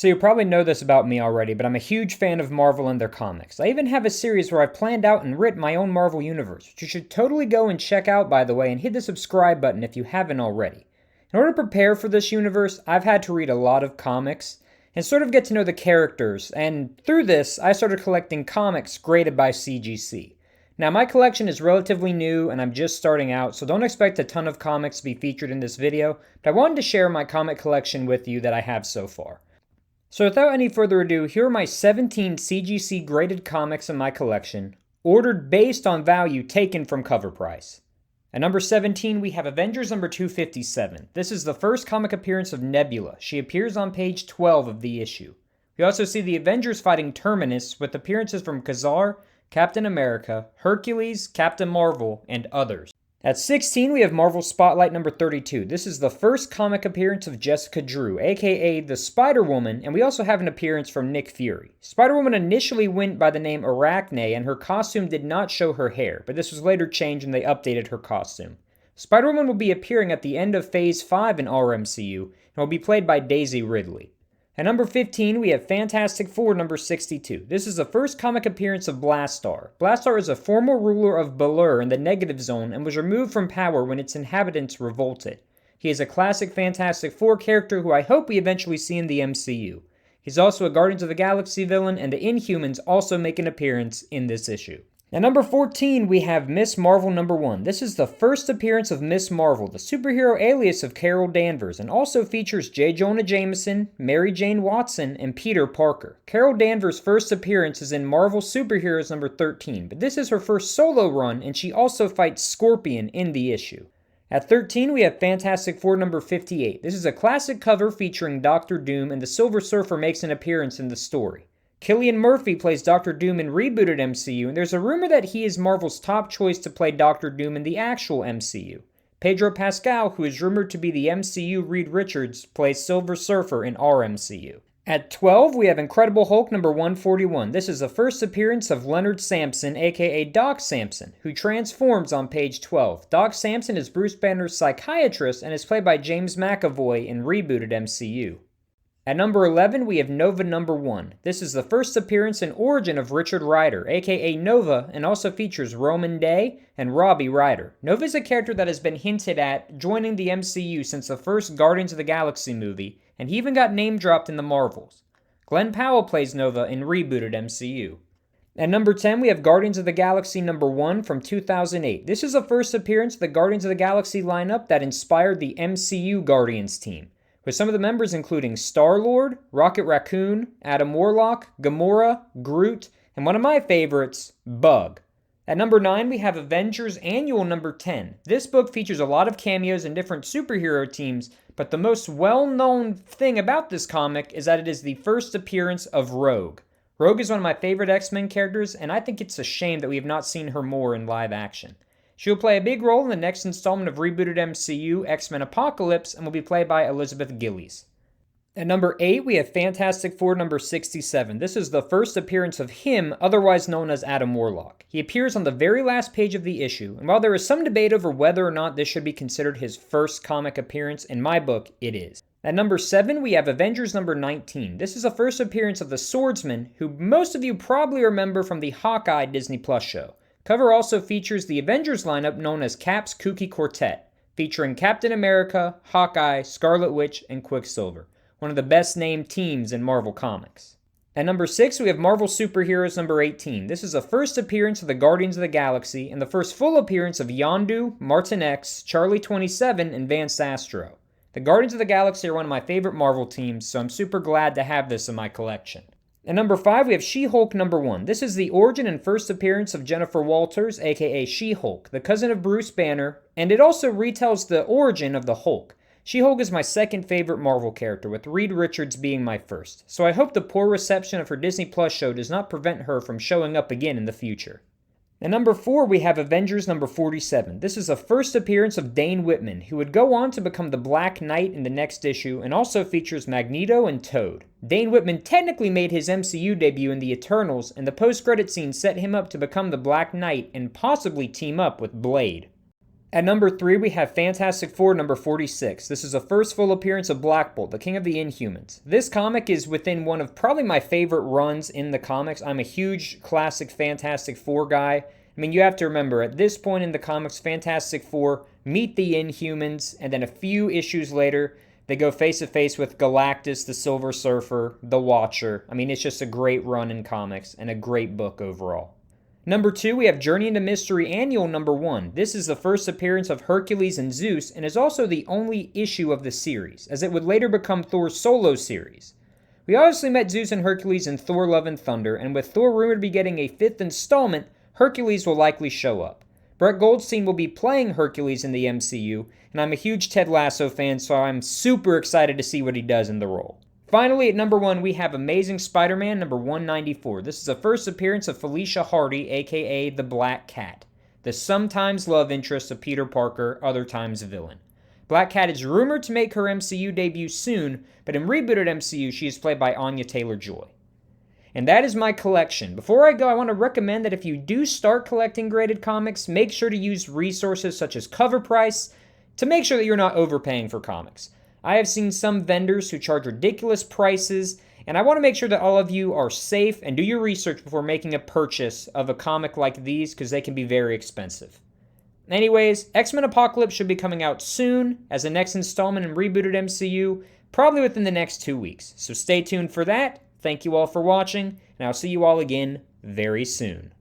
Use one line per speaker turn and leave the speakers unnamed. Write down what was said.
So you probably know this about me already, but I'm a huge fan of Marvel and their comics. I even have a series where I've planned out and written my own Marvel universe, which you should totally go and check out, by the way, and hit the subscribe button if you haven't already. In order to prepare for this universe, I've had to read a lot of comics and sort of get to know the characters, and through this, I started collecting comics graded by CGC. Now, my collection is relatively new and I'm just starting out, so don't expect a ton of comics to be featured in this video, but I wanted to share my comic collection with you that I have so far. So without any further ado, here are my 17 CGC graded comics in my collection, ordered based on value taken from cover price. At number 17, we have Avengers number 257. This is the first comic appearance of Nebula. She appears on page 12 of the issue. We also see the Avengers fighting Terminus with appearances from Khazar, Captain America, Hercules, Captain Marvel, and others. At 16, we have Marvel Spotlight number 32. This is the first comic appearance of Jessica Drew, aka the Spider-Woman, and we also have an appearance from Nick Fury. Spider-Woman initially went by the name Arachne, and her costume did not show her hair, but this was later changed when they updated her costume. Spider-Woman will be appearing at the end of Phase 5 in our MCU, and will be played by Daisy Ridley. At number 15, we have Fantastic Four number 62. This is the first comic appearance of Blastar. Blastar is a former ruler of Balur in the Negative Zone and was removed from power when its inhabitants revolted. He is a classic Fantastic Four character who I hope we eventually see in the MCU. He's also a Guardians of the Galaxy villain, and the Inhumans also make an appearance in this issue. At number 14, we have Miss Marvel number 1. This is the first appearance of Miss Marvel, the superhero alias of Carol Danvers, and also features J. Jonah Jameson, Mary Jane Watson, and Peter Parker. Carol Danvers' first appearance is in Marvel Superheroes number 13, but this is her first solo run, and she also fights Scorpion in the issue. At 13, we have Fantastic Four number 58. This is a classic cover featuring Doctor Doom, and the Silver Surfer makes an appearance in the story. Cillian Murphy plays Doctor Doom in rebooted MCU, and there's a rumor that he is Marvel's top choice to play Doctor Doom in the actual MCU. Pedro Pascal, who is rumored to be the MCU Reed Richards, plays Silver Surfer in our MCU. At 12, we have Incredible Hulk number 141. This is the first appearance of Leonard Samson, aka Doc Samson, who transforms on page 12. Doc Samson is Bruce Banner's psychiatrist and is played by James McAvoy in rebooted MCU. At number 11, we have Nova number 1. This is the first appearance and origin of Richard Rider, aka Nova, and also features Roman Day and Robbie Rider. Nova is a character that has been hinted at joining the MCU since the first Guardians of the Galaxy movie, and he even got name-dropped in the Marvels. Glenn Powell plays Nova in rebooted MCU. At number 10, we have Guardians of the Galaxy number 1 from 2008. This is the first appearance of the Guardians of the Galaxy lineup that inspired the MCU Guardians team, with some of the members including Star-Lord, Rocket Raccoon, Adam Warlock, Gamora, Groot, and one of my favorites, Bug. At number 9, we have Avengers Annual number 10. This book features a lot of cameos in different superhero teams, but the most well-known thing about this comic is that it is the first appearance of Rogue. Rogue is one of my favorite X-Men characters, and I think it's a shame that we have not seen her more in live action. She will play a big role in the next installment of rebooted MCU, X-Men Apocalypse, and will be played by Elizabeth Gillies. At number 8, we have Fantastic Four number 67. This is the first appearance of him, otherwise known as Adam Warlock. He appears on the very last page of the issue, and while there is some debate over whether or not this should be considered his first comic appearance, in my book, it is. At number 7, we have Avengers number 19. This is the first appearance of the Swordsman, who most of you probably remember from the Hawkeye Disney Plus show. Cover also features the Avengers lineup known as Cap's Kooky Quartet, featuring Captain America, Hawkeye, Scarlet Witch, and Quicksilver, one of the best named teams in Marvel Comics. At number 6, we have Marvel Superheroes number 18. This is the first appearance of the Guardians of the Galaxy, and the first full appearance of Yondu, Martin X, Charlie 27, and Vance Astro. The Guardians of the Galaxy are one of my favorite Marvel teams, so I'm super glad to have this in my collection. At number 5, we have She-Hulk number 1. This is the origin and first appearance of Jennifer Walters, aka She-Hulk, the cousin of Bruce Banner, and it also retells the origin of the Hulk. She-Hulk is my second favorite Marvel character, with Reed Richards being my first, so I hope the poor reception of her Disney Plus show does not prevent her from showing up again in the future. At number 4, we have Avengers number 47. This is the first appearance of Dane Whitman, who would go on to become the Black Knight in the next issue, and also features Magneto and Toad. Dane Whitman technically made his MCU debut in the Eternals, and the post-credit scene set him up to become the Black Knight and possibly team up with Blade. At number 3, we have Fantastic Four number 46. This is the first full appearance of Black Bolt, the King of the Inhumans. This comic is within one of probably my favorite runs in the comics. I'm a huge classic Fantastic Four guy. I mean, you have to remember, at this point in the comics, Fantastic Four meet the Inhumans, and then a few issues later, they go face-to-face with Galactus, the Silver Surfer, the Watcher. I mean, it's just a great run in comics, and a great book overall. Number 2, we have Journey into Mystery Annual number 1. This is the first appearance of Hercules and Zeus, and is also the only issue of the series, as it would later become Thor's solo series. We obviously met Zeus and Hercules in Thor Love and Thunder, and with Thor rumored to be getting a 5th installment, Hercules will likely show up. Brett Goldstein will be playing Hercules in the MCU, and I'm a huge Ted Lasso fan, so I'm super excited to see what he does in the role. Finally, at number 1, we have Amazing Spider-Man number 194. This is the first appearance of Felicia Hardy, aka the Black Cat, the sometimes love interest of Peter Parker, other times villain. Black Cat is rumored to make her MCU debut soon, but in rebooted MCU, she is played by Anya Taylor-Joy. And that is my collection. Before I go, I want to recommend that if you do start collecting graded comics, make sure to use resources such as Cover Price to make sure that you're not overpaying for comics. I have seen some vendors who charge ridiculous prices, and I want to make sure that all of you are safe and do your research before making a purchase of a comic like these, because they can be very expensive. Anyways, X-Men Apocalypse should be coming out soon as the next installment in rebooted MCU, probably within the next 2 weeks. So stay tuned for that. Thank you all for watching, and I'll see you all again very soon.